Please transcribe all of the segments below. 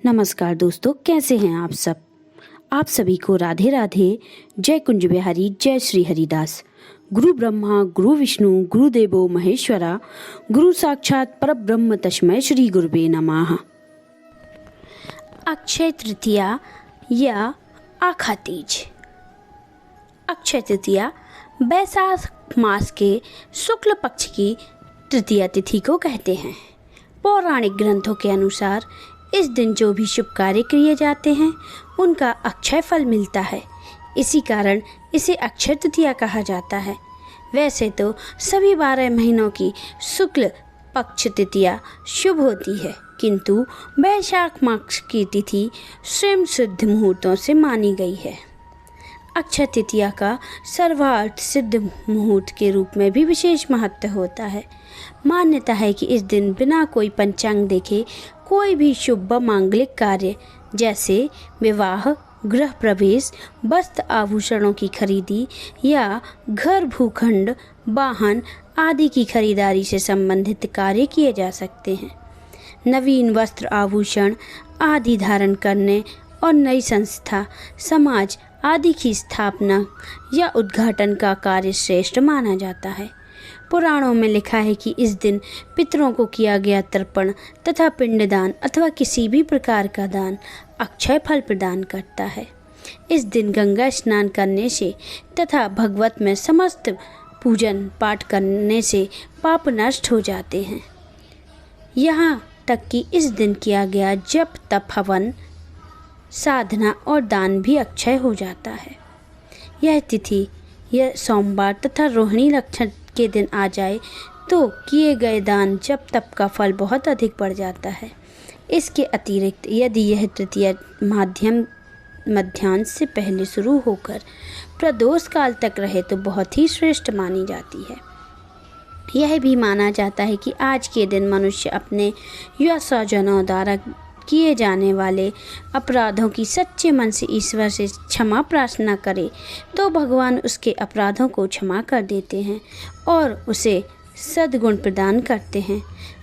नमस्कार दोस्तों, कैसे हैं आप सब। आप सभी को राधे राधे। जय कुंज बिहारी, जय श्री हरिदास। गुरु ब्रह्मा गुरु विष्णु गुरुदेवो महेश्वरा, गुरु साक्षात परब्रह्म तस्मै श्री गुरुवे नमः। अक्षय तृतीया या आखा तीज। अक्षय तृतीया बैसाख मास के शुक्ल पक्ष की तृतीया तिथि को कहते हैं। पौराणिक ग्रंथों के अनुसार इस दिन जो भी शुभ कार्य किए जाते हैं उनका अक्षय फल मिलता है। इसी कारण इसे अक्षय तृतीया कहा जाता है। वैसे तो सभी 12 महीनों की शुक्ल पक्ष तृतीया शुभ होती है, किंतु वैशाख मास की तिथि स्वयं सिद्ध मुहूर्तों से मानी गई है। अक्षय तृतीया का सर्वार्थ सिद्ध मुहूर्त के रूप में भी विशेष महत्व होता है। मान्यता है कि इस दिन बिना कोई पंचांग देखे कोई भी शुभ मांगलिक कार्य जैसे विवाह, गृह प्रवेश, वस्त्र आभूषणों की खरीदी या घर भूखंड, वाहन आदि की खरीदारी से संबंधित कार्य किए जा सकते हैं। नवीन वस्त्र आभूषण आदि धारण करने और नई संस्था, समाज आदि की स्थापना या उद्घाटन का कार्य श्रेष्ठ माना जाता है। पुराणों में लिखा है कि इस दिन पितरों को किया गया तर्पण तथा पिंडदान अथवा किसी भी प्रकार का दान अक्षय फल प्रदान करता है। इस दिन गंगा स्नान करने से तथा भगवत में समस्त पूजन पाठ करने से पाप नष्ट हो जाते हैं। यहाँ तक कि इस दिन किया गया जप, तप, हवन, साधना और दान भी अक्षय हो जाता है। यह तिथि यह सोमवार तथा रोहिणी नक्षत्र के दिन आ जाए तो किए गए दान, जप, तप का फल बहुत अधिक बढ़ जाता है। इसके अतिरिक्त यदि यह तृतीया मध्याह्न से पहले शुरू होकर प्रदोष काल तक रहे तो बहुत ही श्रेष्ठ मानी जाती है। यह भी माना जाता है कि आज के दिन मनुष्य अपने या स्वजनों द्वारा किए जाने वाले अपराधों की सच्चे मन से ईश्वर से क्षमा प्रार्थना करे तो भगवान उसके अपराधों को क्षमा कर देते हैं और उसे सद्गुण प्रदान करते हैं।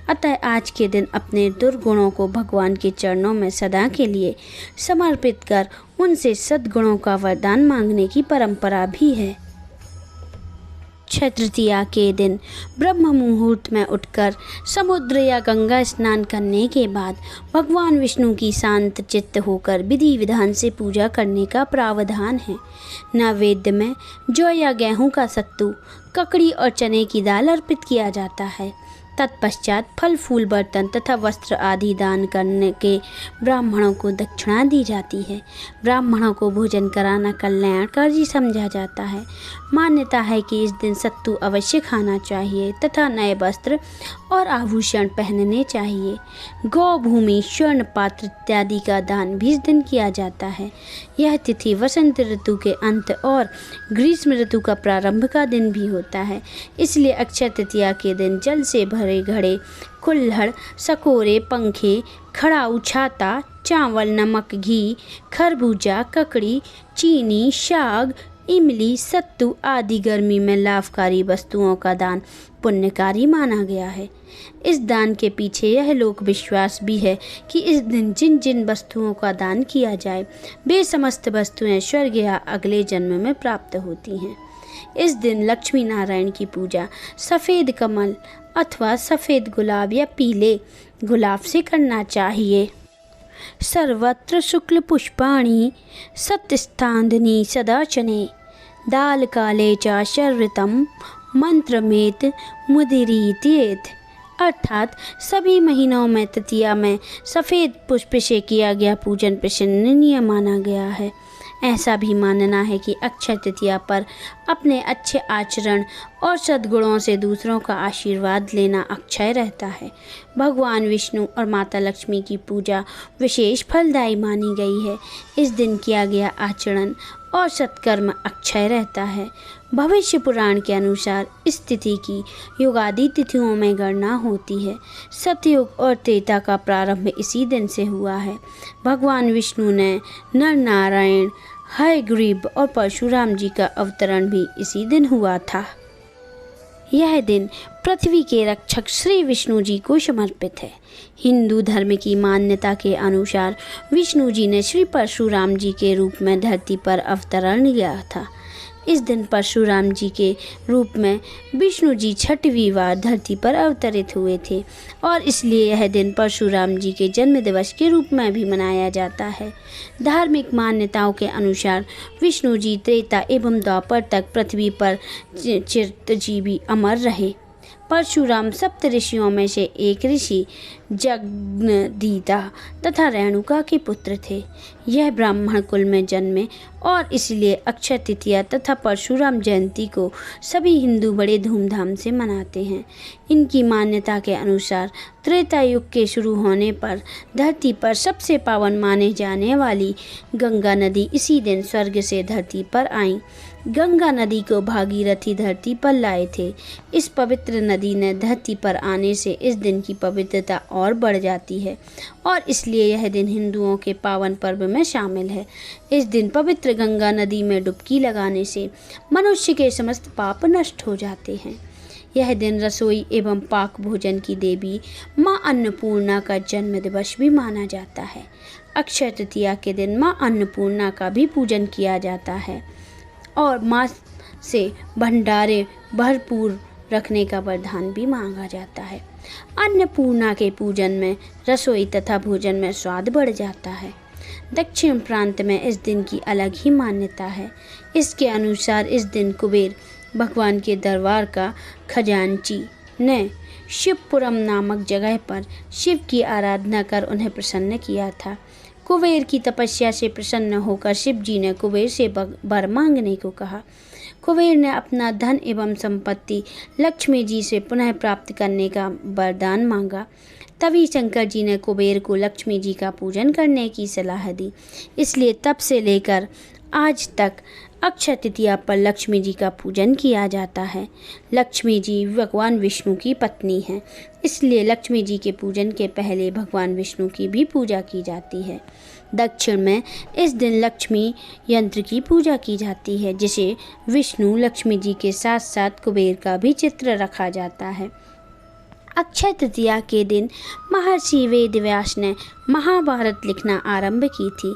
अतः आज के दिन अपने दुर्गुणों को भगवान के चरणों में सदा के लिए समर्पित कर उनसे सद्गुणों का वरदान मांगने की परंपरा भी है। अक्षय तृतीया के दिन ब्रह्म मुहूर्त में उठकर समुद्र या गंगा स्नान करने के बाद भगवान विष्णु की शांत चित्त होकर विधि विधान से पूजा करने का प्रावधान है। नैवेद्य में जौ या गेहूं का सत्तू, ककड़ी और चने की दाल अर्पित किया जाता है। तत्पश्चात फल फूल, बर्तन तथा वस्त्र आदि दान करने के ब्राह्मणों को दक्षिणा दी जाती है। ब्राह्मणों को भोजन कराना कल्याणकारी समझा जाता है। मान्यता है कि इस दिन सत्तू अवश्य खाना चाहिए तथा नए वस्त्र और आभूषण पहनने चाहिए। गौ भूमि, स्वर्ण पात्र इत्यादि का दान भी इस दिन किया जाता है। यह तिथि वसंत ऋतु के अंत और ग्रीष्म ऋतु का प्रारंभ का दिन भी होता है। इसलिए अक्षय तृतीया के दिन जल से भरे घड़े, कुल्हड़, सकोरे, पंखे, खड़ाऊ, छाता, चावल, नमक, घी, खरबूजा, ककड़ी, चीनी, शाग, इमली, सत्तू आदि गर्मी में लाभकारी वस्तुओं का दान पुण्यकारी माना गया है। इस दान के पीछे यह लोक विश्वास भी है कि इस दिन जिन जिन वस्तुओं का दान किया जाए वे समस्त वस्तुएं स्वर्ग या अगले जन्म में प्राप्त होती हैं। इस दिन लक्ष्मी नारायण की पूजा सफ़ेद कमल अथवा सफ़ेद गुलाब या पीले गुलाब से करना चाहिए। सर्वत्र शुक्ल पुष्पाणि सत्यस्थांधनि सदाचने, दाल काले च शर्वृतम मंत्रमेत मुदिरीत्येत। अर्थात सभी महीनों में तृतीया में सफ़ेद पुष्प से किया गया पूजन प्रशंसनीय माना गया है। ऐसा भी मानना है कि अक्षय तृतीया पर अपने अच्छे आचरण और सद्गुणों से दूसरों का आशीर्वाद लेना अक्षय रहता है। भगवान विष्णु और माता लक्ष्मी की पूजा विशेष फलदायी मानी गई है। इस दिन किया गया आचरण और सत्कर्म अक्षय रहता है। भविष्य पुराण के अनुसार इस तिथि की युगादि तिथियों में गणना होती है। सतयुग और त्रेता का प्रारंभ इसी दिन से हुआ है। भगवान विष्णु ने नर नारायण, हयग्रीव और परशुराम जी का अवतरण भी इसी दिन हुआ था। यह दिन पृथ्वी के रक्षक श्री विष्णु जी को समर्पित है। हिंदू धर्म की मान्यता के अनुसार विष्णु जी ने श्री परशुराम जी के रूप में धरती पर अवतरण लिया था। इस दिन परशुराम जी के रूप में विष्णु जी 6वीं बार धरती पर अवतरित हुए थे और इसलिए यह दिन परशुराम जी के जन्म दिवस के रूप में भी मनाया जाता है। धार्मिक मान्यताओं के अनुसार विष्णु जी त्रेता एवं द्वापर तक पृथ्वी पर चिरजीवी अमर रहे। परशुराम सप्त ऋषियों में से एक ऋषि जगदीता तथा रेणुका के पुत्र थे। यह ब्राह्मण कुल में जन्मे और इसलिए अक्षय तृतीया तथा परशुराम जयंती को सभी हिंदू बड़े धूमधाम से मनाते हैं। इनकी मान्यता के अनुसार त्रेता युग के शुरू होने पर धरती पर सबसे पावन माने जाने वाली गंगा नदी इसी दिन स्वर्ग से धरती पर आई। गंगा नदी को भागीरथी धरती पर लाए थे। इस पवित्र नदी ने धरती पर आने से इस दिन की पवित्रता और बढ़ जाती है और इसलिए यह दिन हिंदुओं के पावन पर्व में शामिल है। इस दिन पवित्र गंगा नदी में डुबकी लगाने से मनुष्य के समस्त पाप नष्ट हो जाते हैं। यह दिन रसोई एवं पाक भोजन की देवी माँ अन्नपूर्णा का जन्म दिवस भी माना जाता है। अक्षय तृतीया के दिन माँ अन्नपूर्णा का भी पूजन किया जाता है और माँ से भंडारे भरपूर रखने का वरदान भी मांगा जाता है। अन्नपूर्णा के पूजन में रसोई तथा भोजन में स्वाद बढ़ जाता है। दक्षिण प्रांत में इस दिन की अलग ही मान्यता है। इसके अनुसार इस दिन कुबेर भगवान के दरबार का खजांची ने शिवपुरम नामक जगह पर शिव की आराधना कर उन्हें प्रसन्न किया था। कुबेर की तपस्या से प्रसन्न होकर शिव जी ने कुबेर से वर मांगने को कहा। कुबेर ने अपना धन एवं संपत्ति लक्ष्मी जी से पुनः प्राप्त करने का वरदान मांगा। तभी शंकर जी ने कुबेर को लक्ष्मी जी का पूजन करने की सलाह दी। इसलिए तब से लेकर आज तक अक्षय तृतीया पर लक्ष्मी जी का पूजन किया जाता है। लक्ष्मी जी भगवान विष्णु की पत्नी हैं, इसलिए लक्ष्मी जी के पूजन के पहले भगवान विष्णु की भी पूजा की जाती है। दक्षिण में इस दिन लक्ष्मी यंत्र की पूजा की जाती है, जिसे विष्णु लक्ष्मी जी के साथ साथ कुबेर का भी चित्र रखा जाता है। अक्षय तृतीया के दिन महर्षि वेदव्यास ने महाभारत लिखना आरंभ की थी।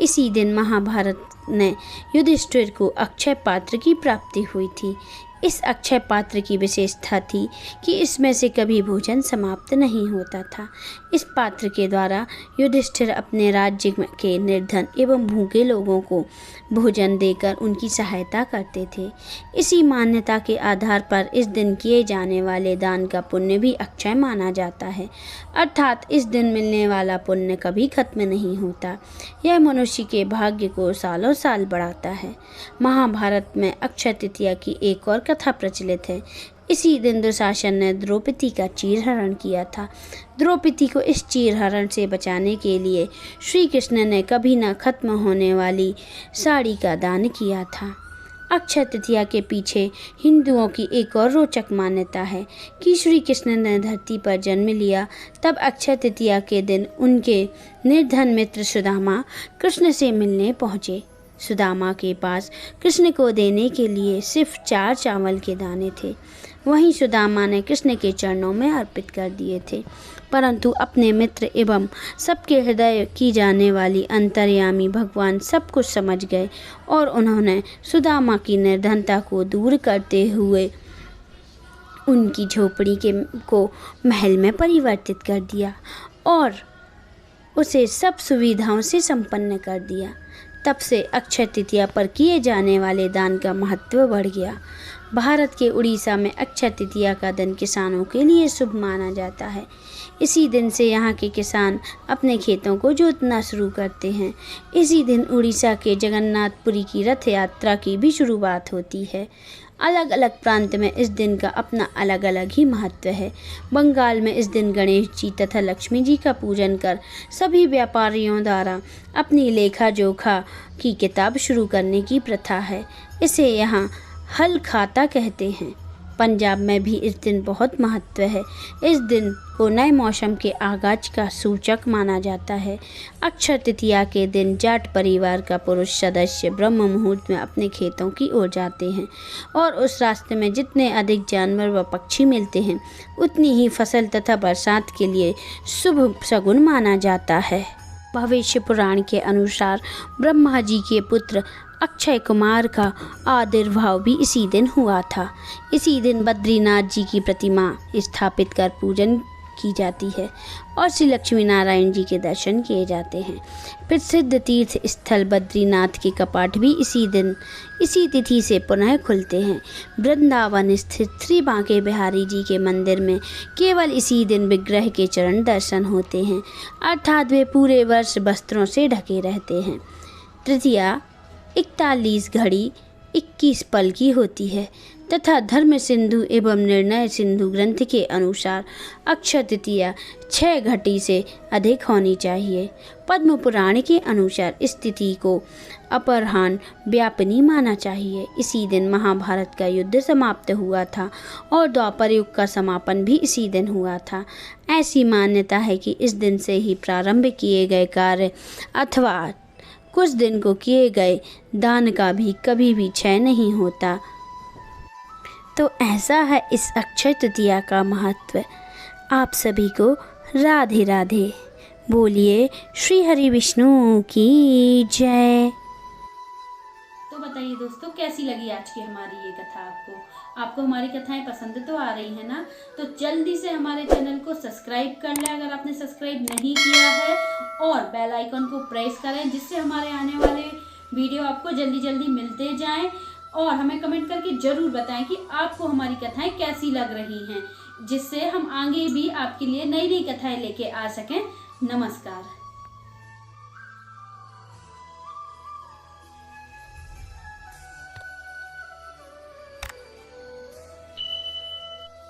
इसी दिन महाभारत ने युधिष्ठिर को अक्षय पात्र की प्राप्ति हुई थी। इस अक्षय पात्र की विशेषता थी कि इसमें से कभी भोजन समाप्त नहीं होता था। इस पात्र के द्वारा युधिष्ठिर अपने राज्य के निर्धन एवं भूखे लोगों को भोजन देकर उनकी सहायता करते थे। इसी मान्यता के आधार पर इस दिन किए जाने वाले दान का पुण्य भी अक्षय माना जाता है, अर्थात इस दिन मिलने वाला पुण्य कभी खत्म नहीं होता। यह मनुष्य के भाग्य को सालों साल बढ़ाता है। महाभारत में अक्षय तृतीया की एक और कथा प्रचलित है। इसी दिन दुशासन ने द्रौपदी का चीरहरण किया था। द्रौपदी को इस चीरहरण से बचाने के लिए श्री कृष्ण ने कभी न खत्म होने वाली साड़ी का दान किया था। अक्षय तृतीया के पीछे हिंदुओं की एक और रोचक मान्यता है कि श्री कृष्ण ने धरती पर जन्म लिया, तब अक्षय तृतीया के दिन उनके निर्धन मित्र सुदामा कृष्ण से मिलने पहुँचे। सुदामा के पास कृष्ण को देने के लिए सिर्फ 4 चावल के दाने थे। वहीं सुदामा ने कृष्ण के चरणों में अर्पित कर दिए थे, परंतु अपने मित्र एवं सबके हृदय की जाने वाली अंतर्यामी भगवान सब कुछ समझ गए और उन्होंने सुदामा की निर्धनता को दूर करते हुए उनकी झोपड़ी को महल में परिवर्तित कर दिया और उसे सब सुविधाओं से संपन्न कर दिया। तब से अक्षय तृतीया पर किए जाने वाले दान का महत्व बढ़ गया। भारत के उड़ीसा में अक्षय तृतीया का दिन किसानों के लिए शुभ माना जाता है। इसी दिन से यहाँ के किसान अपने खेतों को जोतना शुरू करते हैं। इसी दिन उड़ीसा के जगन्नाथपुरी की रथ यात्रा की भी शुरुआत होती है। अलग अलग प्रांत में इस दिन का अपना अलग अलग ही महत्व है। बंगाल में इस दिन गणेश जी तथा लक्ष्मी जी का पूजन कर सभी व्यापारियों द्वारा अपनी लेखा जोखा की किताब शुरू करने की प्रथा है। इसे यहाँ हल खाता कहते हैं। पंजाब में भी इस दिन बहुत महत्व है। इस दिन को नए मौसम के आगाज का सूचक माना जाता है। अक्षय तृतीया के दिन जाट परिवार का पुरुष सदस्य ब्रह्म मुहूर्त में अपने खेतों की ओर जाते हैं और उस रास्ते में जितने अधिक जानवर व पक्षी मिलते हैं उतनी ही फसल तथा बरसात के लिए शुभ शगुन माना जाता है। भविष्य पुराण के अनुसार ब्रह्मा जी के पुत्र अक्षय कुमार का आविर्भाव भी इसी दिन हुआ था। इसी दिन बद्रीनाथ जी की प्रतिमा स्थापित कर पूजन की जाती है और श्री लक्ष्मी नारायण जी के दर्शन किए जाते हैं। प्रसिद्ध तीर्थ स्थल बद्रीनाथ के कपाट भी इसी तिथि से पुनः खुलते हैं। वृंदावन स्थित श्री बांके बिहारी जी के मंदिर में केवल इसी दिन विग्रह के चरण दर्शन होते हैं, अर्थात वे पूरे वर्ष वस्त्रों से ढके रहते हैं। तृतीया 41 घड़ी 21 पल की होती है तथा धर्म सिंधु एवं निर्णय सिंधु ग्रंथ के अनुसार अक्षय तृतीया 6 घटी से अधिक होनी चाहिए। पद्म पुराण के अनुसार इस तिथि को अपराह्न व्यापिनी माना चाहिए। इसी दिन महाभारत का युद्ध समाप्त हुआ था और द्वापर युग का समापन भी इसी दिन हुआ था। ऐसी मान्यता है कि इस दिन से ही प्रारंभ किए गए कार्य अथवा कुछ दिन को किए गए दान का भी कभी भी क्षय नहीं होता। तो ऐसा है इस अक्षय तृतीया का महत्व। आप सभी को राधे राधे। बोलिए श्री हरि विष्णु की जय। तो बताइए दोस्तों, कैसी लगी आज की हमारी ये कथा आपको हमारी कथाएं पसंद तो आ रही है ना? तो जल्दी से हमारे चैनल को सब्सक्राइब कर लें अगर आपने सब्सक्राइब नहीं किया है, और बेल आइकन को प्रेस करें जिससे हमारे आने वाले वीडियो आपको जल्दी जल्दी मिलते जाएं। और हमें कमेंट करके ज़रूर बताएं कि आपको हमारी कथाएं कैसी लग रही हैं, जिससे हम आगे भी आपके लिए नई नई कथाएं लेके आ सकें। नमस्कार।